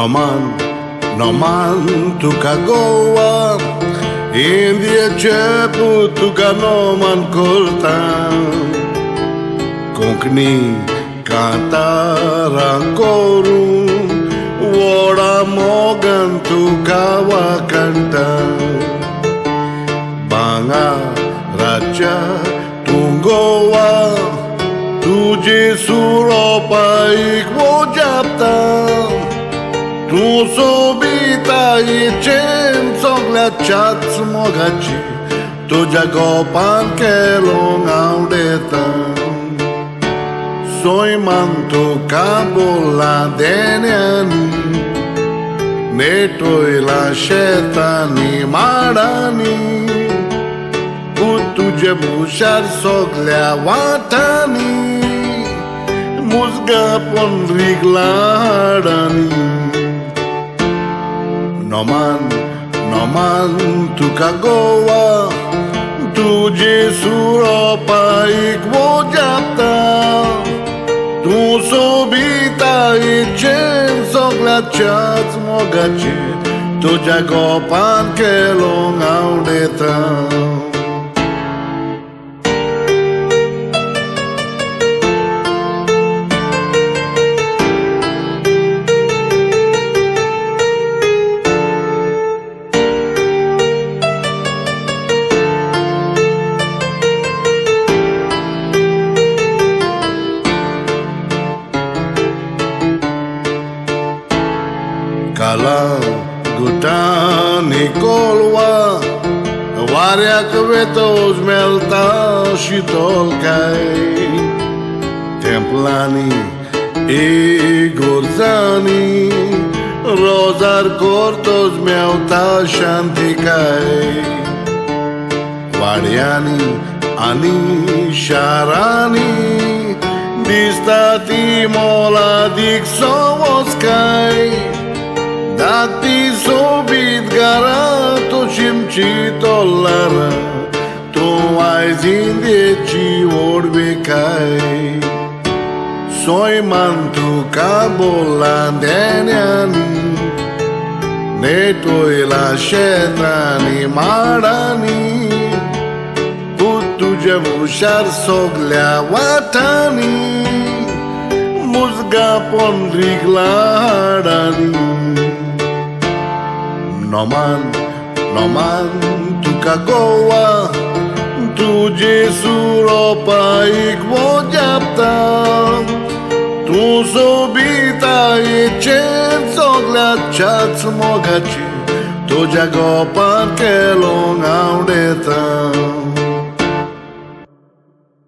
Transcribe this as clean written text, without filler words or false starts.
Noman, Tuca goa, India cepu, Tuca Noman corta, Konkani cantara coru, Wora mogan Tuca wa canta, Banga raja tunggoa, Tuji suropa ikwo japta. Tu subita i cenzoglia chat mogaci Tu jagopan che longaudeta Soi mantu kabola deniani Netoi la shetani marani Putu jebushar soglia watani Musga pon rigladani Noman, Tuca goa, Tuji suropa ikwo japta, Tu subita i cenzoglia chat mogaci, Tu jagopan che longaudeta. Kala gutani colua, variac vetos melta și tolcai, templani e gorzani, rozar cortos melta shanticai, variani ani sharani, distati mola dixovoscai. Dati subit garato cimcito lara Tu ai zindeci orbicai Soi mantu cabola deniani Netoi la shetani marani Putu javushar soglia watani Musga pon rigladani Noman, Tuca goa, Tuji suropa ikwo japta, Tu subita i cenzoglia chat mogaci, Tu jagopan che longaudeta.